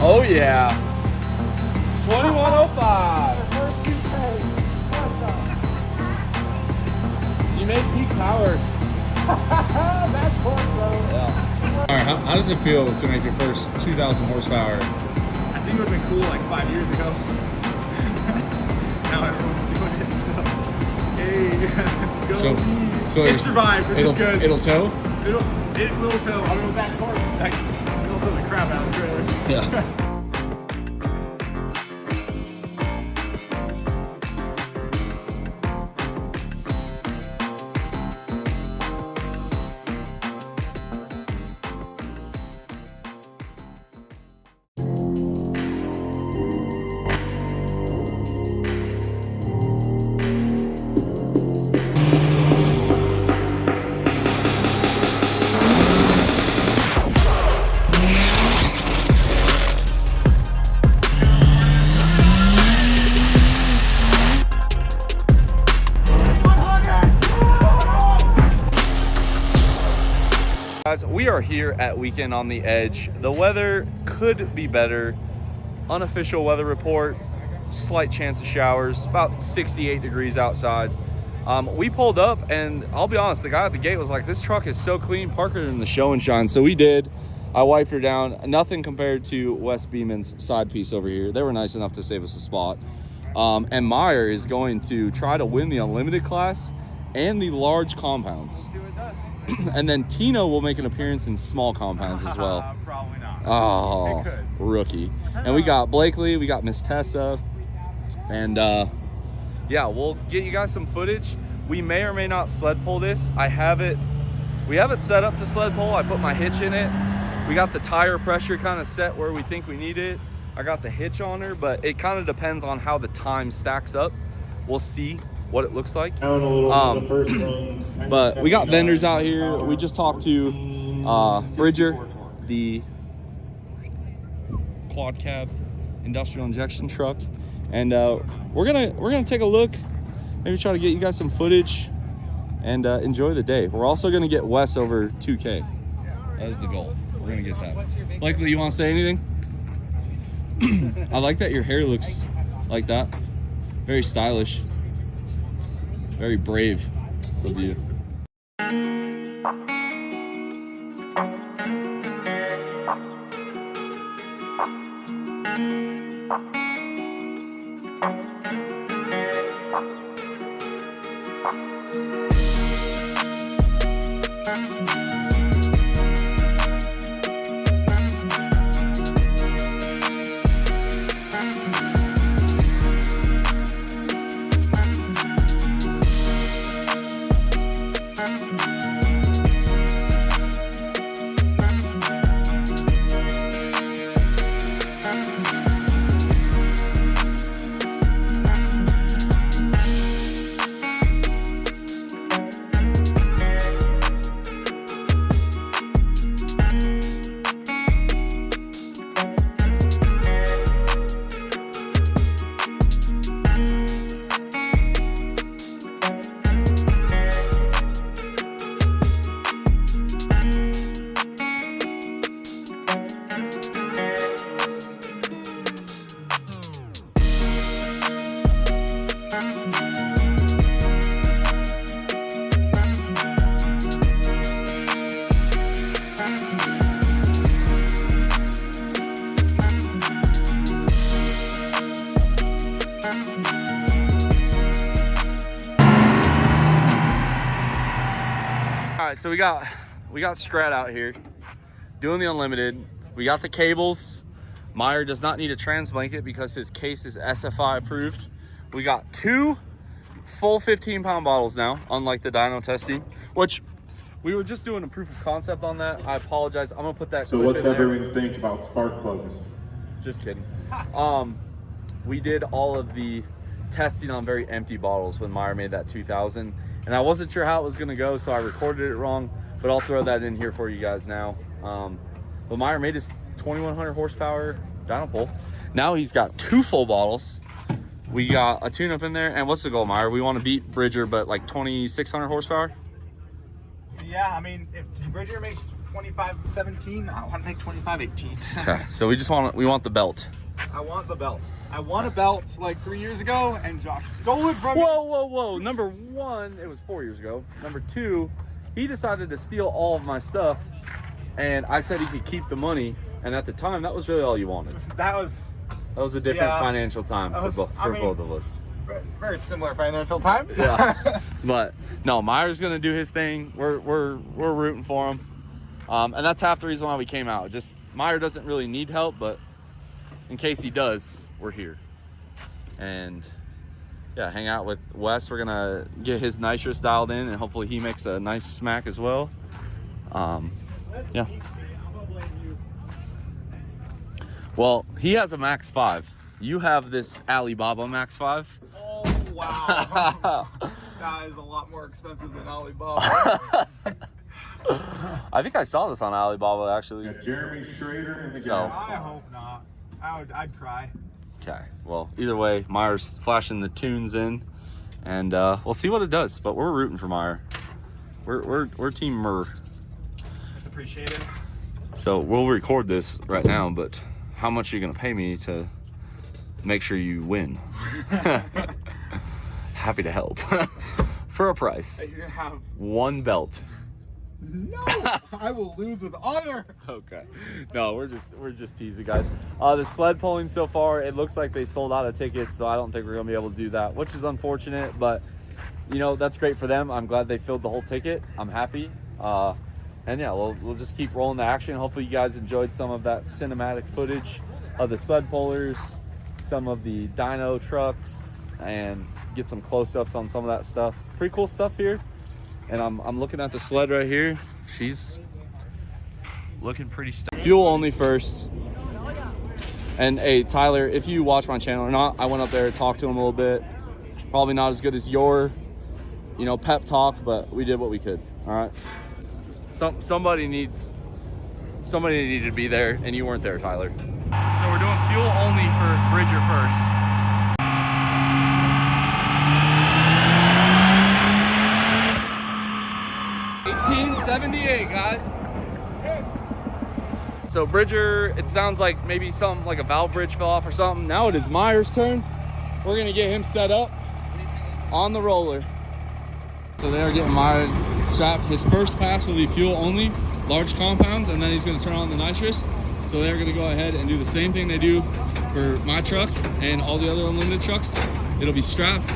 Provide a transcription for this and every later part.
Oh yeah. 2105. You made peak power. That's fun, bro. Yeah. All right, how does it feel to make your first 2,000 horsepower? I think it would have been cool like 5 years ago. Now everyone's doing it, so hey, go. So It survived, which is good. It'll tow? It will tow. I mean, with that torque, it'll tow the crap out of the trailer. Yeah. Guys, we are here at Weekend on the Edge. The weather could be better. Unofficial weather report, slight chance of showers, about 68 degrees outside. We pulled up, and I'll be honest, the guy at the gate was like, this truck is so clean, park her in the show and shine. So we did. I wiped her down. Nothing compared to Wes Beeman's side piece over here. They were nice enough to save us a spot. And Meyer is going to try to win the Unlimited class and the large compounds. See what it does. And then Tino will make an appearance in small compounds as well. Probably not. Oh, It could. rookie. And we got Blakely, we got Miss Tessa. And yeah, we'll get you guys some footage. We may or may not sled pull this. We have it set up to sled pull. I put my hitch in it. We got the tire pressure kind of set where we think we need it. I got the hitch on her, but it kind of depends on how the time stacks up. We'll see what it looks like. Down a little the first one. But we got vendors out here. We just talked to Bridger, the quad cab industrial injection truck, and we're gonna take a look, maybe try to get you guys some footage, and enjoy the day. We're also gonna get Wes over 2K. That is the goal. We're gonna get that. Blakely, you want to say anything? I like that your hair looks like that. Very stylish. Very brave of you. All right, so we got Scrat out here doing the Unlimited. We got the cables. Meyer does not need a trans blanket because his case is SFI approved. We got 2 full 15-pound bottles now, unlike the dyno testing, which we were just doing a proof of concept on that. I apologize. I'm gonna put that. So clip what's in there. everyone think about spark plugs? Just kidding. We did all of the testing on very empty bottles when Meyer made that 2000, and I wasn't sure how it was gonna go, so I recorded it wrong, but I'll throw that in here for you guys now. But Meyer made his 2100 horsepower dyno pull. Now he's got 2 full bottles. We got a tune-up in there, and what's the goal, Meyer? We want to beat Bridger, but like 2600 horsepower? Yeah, I mean, if Bridger makes 25-17, I want to make 25-18. Okay, so we want the belt. I want the belt. I won a belt like 3 years ago, and Josh stole it from me. Whoa. Number one, it was 4 years ago. Number two, he decided to steal all of my stuff, and I said he could keep the money. And at the time, that was really all you wanted. That was a different financial time for both of us. Very similar financial time. Yeah. But no, Meyer's gonna do his thing. We're rooting for him. And that's half the reason why we came out. Just Meyer doesn't really need help, but in case he does, we're here. And yeah, hang out with Wes. We're gonna get his nitrous dialed in, and hopefully he makes a nice smack as well. Yeah. Well, he has a Max 5. You have this Alibaba Max 5. Oh, wow. That is a lot more expensive than Alibaba. I think I saw this on Alibaba, actually. Got Jeremy Schrader in the So. I hope not. I'd cry. Okay, well, either way, Meyer's flashing the tunes in, and we'll see what it does. But we're rooting for Meyer. We're Team Murr. It's appreciated. So we'll record this right now, but how much are you gonna pay me to make sure you win? Happy to help. For a price. You're gonna have... One belt. No! I will lose with honor! Okay. No, we're just teasing, guys. The sled pulling so far, it looks like they sold out of tickets, so I don't think we're gonna be able to do that, which is unfortunate, but you know, that's great for them. I'm glad they filled the whole ticket. I'm happy. And yeah, we'll just keep rolling the action. Hopefully you guys enjoyed some of that cinematic footage of the sled pullers, some of the dyno trucks, and get some close-ups on some of that stuff. Pretty cool stuff here. And I'm looking at the sled right here. She's looking pretty stout. Fuel only first. And hey, Tyler, if you watch my channel or not, I went up there and talked to him a little bit. Probably not as good as your, pep talk, but we did what we could. All right. Somebody needed to be there, and you weren't there, Tyler. So we're doing fuel only for Bridger first. $18.78, guys. So Bridger, it sounds like maybe something like a valve bridge fell off or something. Now it is Meyer's turn. We're gonna get him set up on the roller. So they are getting Meyer strapped. His first pass will be fuel only, large compounds, and then he's gonna turn on the nitrous. So they're gonna go ahead and do the same thing they do for my truck and all the other unlimited trucks. It'll be strapped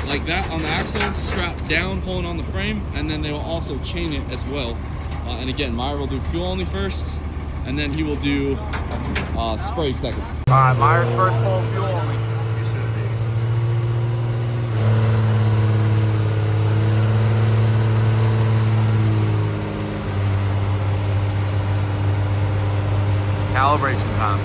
like that on the axle, strapped down, pulling on the frame, and then they will also chain it as well. And again, Meyer will do fuel only first, and then he will do spray second. All right, Meyer's first pull, fuel only. Calibration time.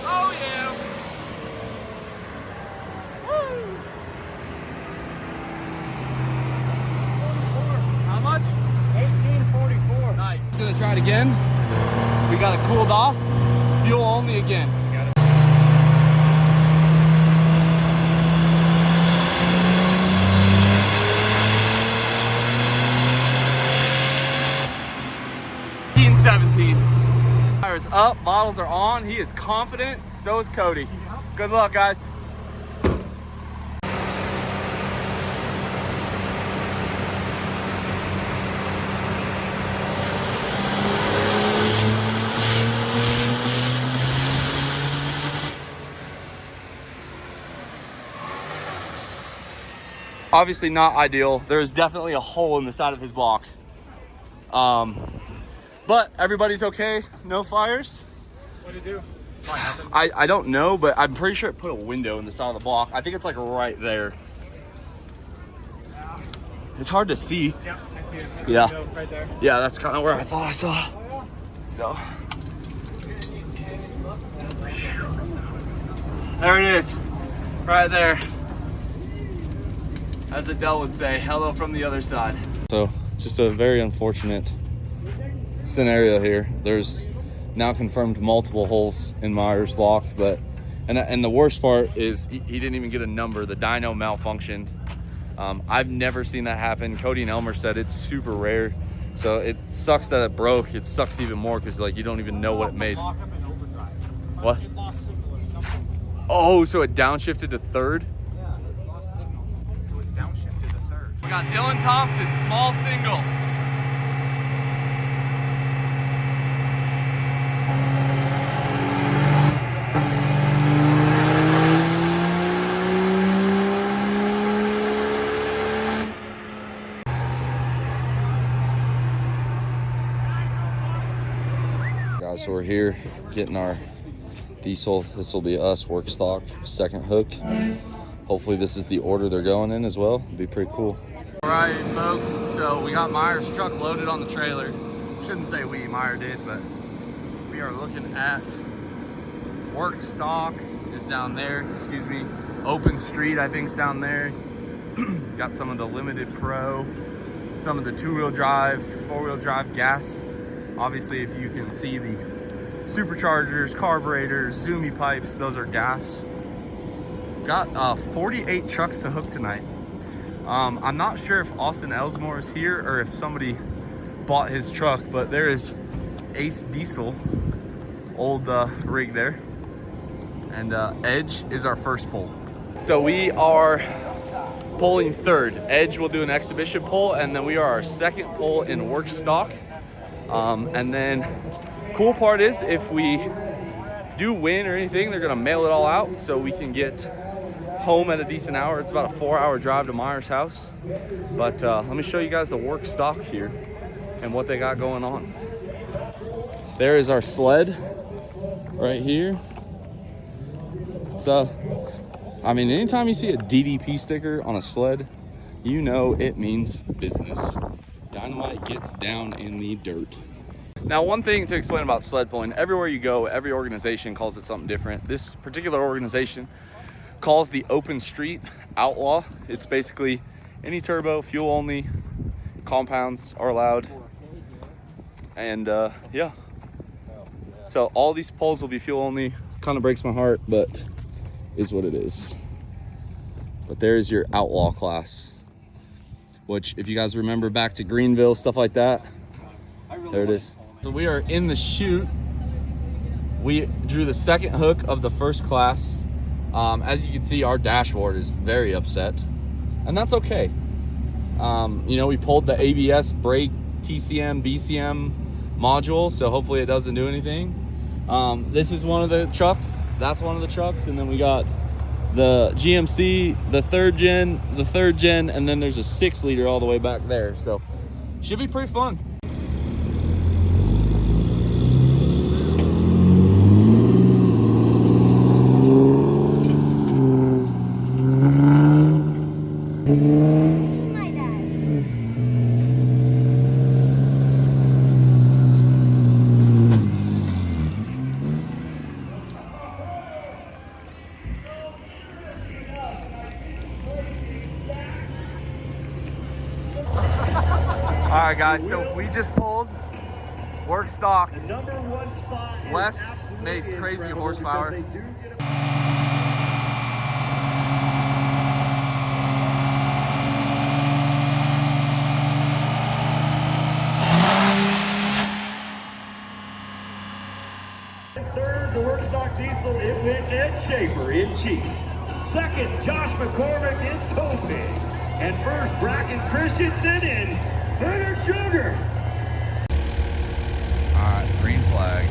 Oh yeah! Woo! How much? 1844. Nice. Gonna try it again. We got it cooled off. Fuel only again. Got it. Fire's up, bottles are on. He is confident, so is Cody. Good luck, guys. Obviously not ideal. There is definitely a hole in the side of his block. But everybody's okay, no fires. What did you do? I don't know, but I'm pretty sure it put a window in the side of the block. I think it's like right there. It's hard to see. Yep, I see it. Yeah. Right there. Yeah, that's kind of where I thought I saw. So. There it is, right there. As Adele would say, hello from the other side. So, just a very unfortunate scenario here. There's now confirmed multiple holes in Myers locked, but and the worst part is he didn't even get a number. The dyno malfunctioned. I've never seen that happen. Cody and Elmer said it's super rare, so it sucks that it broke. It sucks even more because like you don't even know what it made. What? It lost signal or something. Oh, so it downshifted to third? Yeah, it lost signal, so it downshifted to third. We got Dylan Thompson, small single. Guys, so we're here getting our diesel. This will be us, work stock, second hook. Hopefully this is the order they're going in as well. It'd be pretty cool. All right, folks, so we got Meyer's truck loaded on the trailer. Shouldn't say we, Meyer did, but we are looking at work stock is down there, excuse me. Open street, I think, is down there. Got some of the Limited Pro, some of the two-wheel drive, four-wheel drive gas. Obviously, if you can see the superchargers, carburetors, zoomy pipes, those are gas. Got 48 trucks to hook tonight. I'm not sure if Austin Elsmore is here or if somebody bought his truck, but there is Ace Diesel, old rig there. And Edge is our first pull. So we are pulling third. Edge will do an exhibition pull, and then we are our second pull in work stock. And then cool part is if we do win or anything, they're gonna mail it all out so we can get home at a decent hour. It's about a 4-hour drive to Meyer's house. But let me show you guys the work stock here and what they got going on. There is our sled right here. So, I mean, anytime you see a DDP sticker on a sled, you know it means business. Dynamite gets down in the dirt. Now, one thing to explain about sled pulling, everywhere you go, every organization calls it something different. This particular organization calls the open street outlaw. It's basically any turbo, fuel only, compounds are allowed. And yeah. So all these pulls will be fuel only. Kind of breaks my heart, but is what it is. But there's your outlaw class, which if you guys remember back to Greenville, stuff like that, there it is. So we are in the chute. We drew the second hook of the first class. As you can see, our dashboard is very upset, and that's okay. You know, we pulled the ABS brake TCM, BCM module, so hopefully it doesn't do anything. This is one of the trucks. That's one of the trucks, and then we got the GMC, the third gen, and then there's a 6-liter all the way back there. So should be pretty fun. All right, guys, so we just pulled work stock. Wes made crazy horsepower. Third, the work stock diesel, it went Ed Schaefer in Chief. Second, Josh McCormick in Toe Pig. And first, Bracken Christensen in Bitter Sugar. All right, green flag.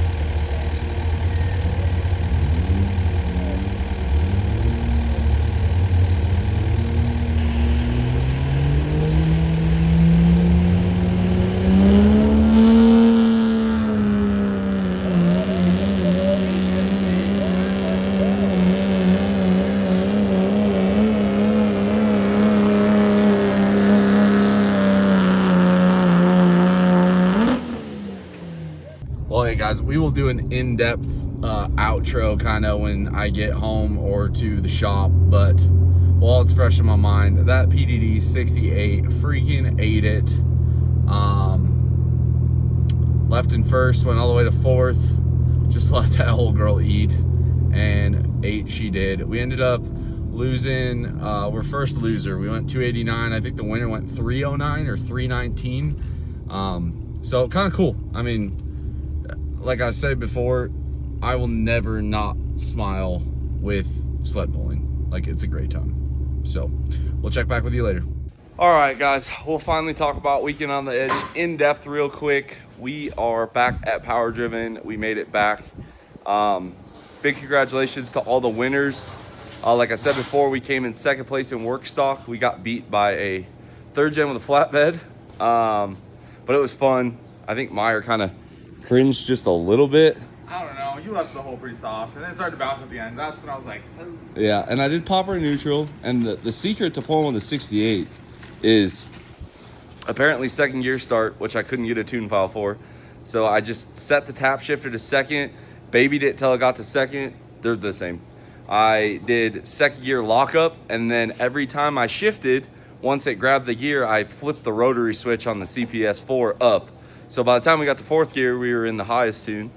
Well, hey guys, we will do an in-depth outro kind of when I get home or to the shop, but while it's fresh in my mind, that PDD 68 freaking ate it. Left in first, went all the way to fourth. just let that old girl eat, and ate she did. We ended up losing, we're first loser. We went 289. I think the winner went 309 or 319. So kind of cool. I mean, like I said before, I will never not smile with sled pulling. Like, it's a great time. So we'll check back with you later. All right, guys, we'll finally talk about Weekend on the Edge in depth real quick. We are back at Power Driven. We made it back. Big congratulations to all the winners. Like I said before, we came in second place in work stock. We got beat by a third gen with a flatbed, but it was fun. I think Meyer kind of cringed just a little bit. I don't know. You left the hole pretty soft, and then it started to bounce at the end. That's when I was like, oh. Yeah, and I did pop her in neutral. And the secret to pulling with a 68 is apparently second gear start, which I couldn't get a tune file for. So I just set the tap shifter to second, babied it till I got to second. They're the same. I did second gear lockup, and then every time I shifted, once it grabbed the gear, I flipped the rotary switch on the CPS4 up. So by the time we got to fourth gear, we were in the highest tune.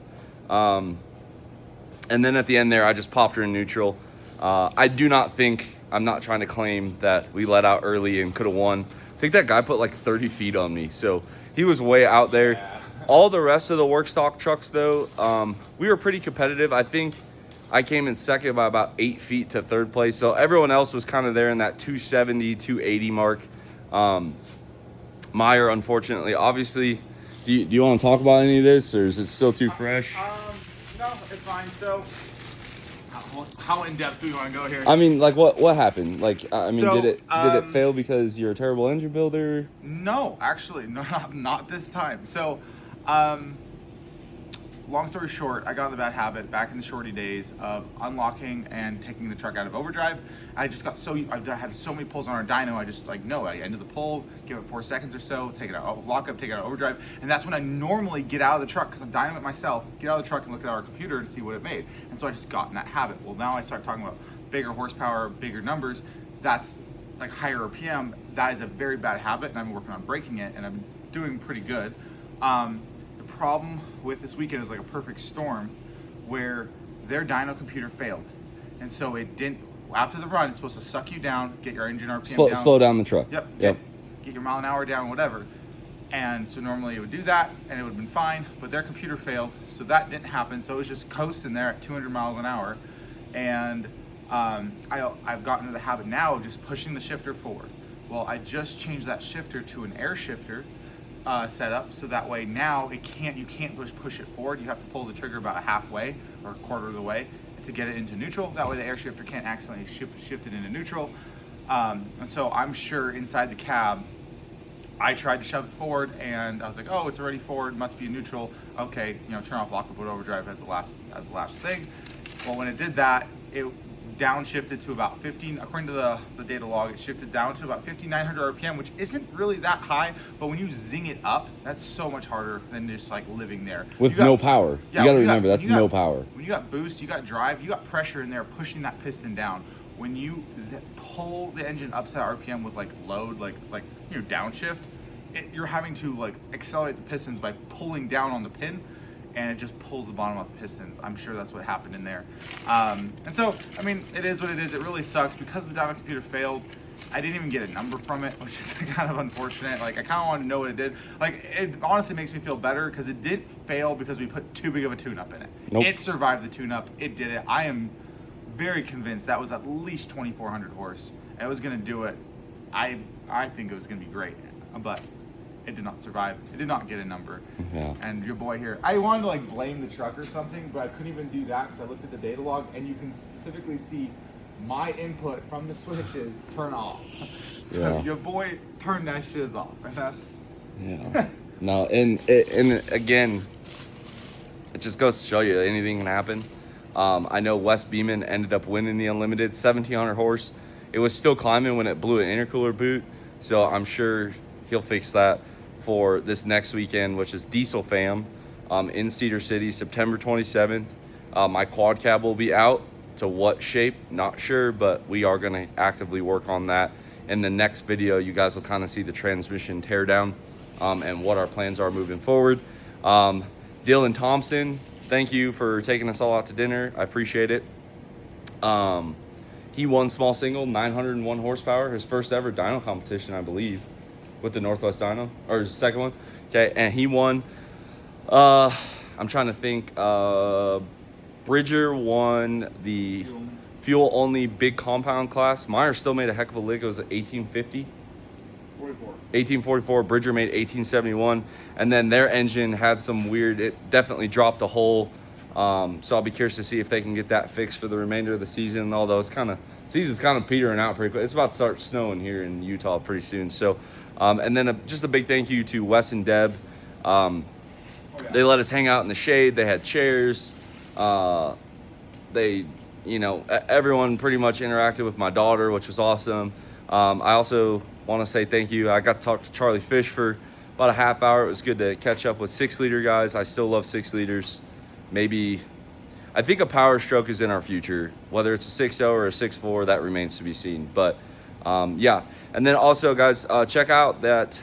And then at the end there, I just popped her in neutral. I do not think, I'm not trying to claim that we let out early and could have won. I think that guy put like 30 feet on me, so he was way out there. Yeah. All the rest of the work stock trucks though, we were pretty competitive. I think I came in second by about 8 feet to third place. So everyone else was kind of there in that 270, 280 mark. Meyer, unfortunately, obviously, do you want to talk about any of this, or is it still too fresh? No, it's fine. So, how in depth do you want to go here? I mean, like, what happened? Like, I mean, So, did it fail because you're a terrible engine builder? No, actually, no, not this time. So, long story short, I got in the bad habit back in the shorty days of unlocking and taking the truck out of overdrive. I just got I had so many pulls on our dyno. I just I ended the pull, give it 4 seconds or so, take it out, lock up, take it out of overdrive, and that's when I normally get out of the truck because I'm dynoing it myself. Get out of the truck and look at our computer and see what it made. And so I just got in that habit. Well, now I start talking about bigger horsepower, bigger numbers. That's like higher RPM. That is a very bad habit, and I'm working on breaking it, and I'm doing pretty good. The problem with this weekend is like a perfect storm where their dyno computer failed, and so it didn't. After the run, it's supposed to suck you down, get your engine RPM down. Slow down the truck. Yep. Get your mile an hour down, whatever. And so normally it would do that, and it would have been fine. But their computer failed, so that didn't happen. So it was just coasting there at 200 miles an hour, and I've gotten into the habit now of just pushing the shifter forward. Well, I just changed that shifter to an air shifter setup, so that way now you can't push it forward. You have to pull the trigger about halfway or a quarter of the way to get it into neutral. That way the air shifter can't accidentally shift it into neutral. And so I'm sure inside the cab, I tried to shove it forward, and I was like, oh, it's already forward, must be neutral. Okay, turn off lockup and overdrive as the last thing. Well, when it did that, it downshifted to about 15, according to the data log, it shifted down to about 5,900 RPM, which isn't really that high, but when you zing it up, that's so much harder than just like living there. With no power. Yeah, you gotta remember, that's no power. When you got boost, you got drive, you got pressure in there pushing that piston down. When you pull the engine up to that RPM with like load, like downshift, you're having to like accelerate the pistons by pulling down on the pin, and it just pulls the bottom off the pistons. I'm sure that's what happened in there. And so, I mean, it is what it is. It really sucks because the dyno computer failed. I didn't even get a number from it, which is kind of unfortunate. Like, I kind of wanted to know what it did. Like, it honestly makes me feel better because it didn't fail because we put too big of a tune-up in it. Nope. It survived the tune-up. It did it. I am very convinced that was at least 2,400 horse. And it was going to do it. I think it was going to be great. But it did not survive. It did not get a number. Yeah. And your boy here, I wanted to like blame the truck or something, but I couldn't even do that because I looked at the data log, and you can specifically see my input from the switches turn off. So yeah. Your boy turned that shiz off, and that's No, and again, it just goes to show you anything can happen. I know Wes Beeman ended up winning the Unlimited, 1,700 horse. It was still climbing when it blew an intercooler boot, so I'm sure he'll fix that for this next weekend, which is Diesel Fam in Cedar City, September 27th. My quad cab will be out. To what shape, not sure, but we are going to actively work on that. In the next video, you guys will kind of see the transmission teardown and what our plans are moving forward. Dylan Thompson, thank you for taking us all out to dinner. I appreciate it. He won small single, 901 horsepower, his first ever dyno competition, I believe, with the Northwest Dyno, or his second one. Okay, and he won. I'm trying to think. Bridger won the fuel only big compound class. Meyer still made a heck of a lick. It was 1850. 1844. Bridger made 1871, and then their engine had some weird. It definitely dropped a hole. So I'll be curious to see if they can get that fixed for the remainder of the season. Although season's kind of petering out pretty quick. It's about to start snowing here in Utah pretty soon. So, and then just a big thank you to Wes and Deb. They let us hang out in the shade. They had chairs. Everyone pretty much interacted with my daughter, which was awesome. I also want to say thank you. I got to talk to Charlie Fish for about a half hour. It was good to catch up with 6-liter guys. I still love 6 liters. Maybe, I think a power stroke is in our future. Whether it's a 6.0 or a 6.4, that remains to be seen. But yeah. And then also, guys, check out that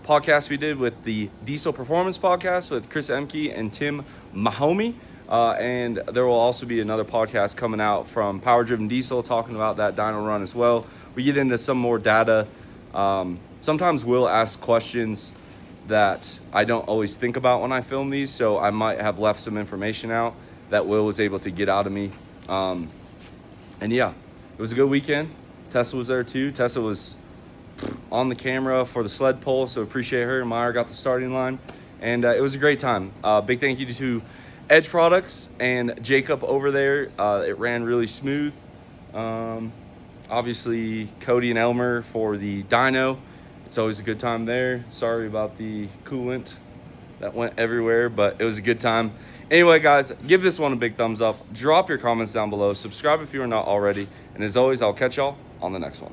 podcast we did with the Diesel Performance podcast with Chris Emke and Tim Mahomey. And there will also be another podcast coming out from Power Driven Diesel talking about that dyno run as well. We get into some more data. Sometimes we'll ask questions that I don't always think about when I film these, so I might have left some information out that Will was able to get out of me. And yeah, it was a good weekend. Tessa was there too. Tessa was on the camera for the sled pole, so appreciate her. Meyer got the starting line, and it was a great time. Big thank you to Edge Products and Jacob over there. It ran really smooth. Obviously Cody and Elmer for the dyno. It's always a good time there. Sorry about the coolant that went everywhere, but it was a good time. Anyway, guys, give this one a big thumbs up. Drop your comments down below. Subscribe if you are not already. And as always, I'll catch y'all on the next one.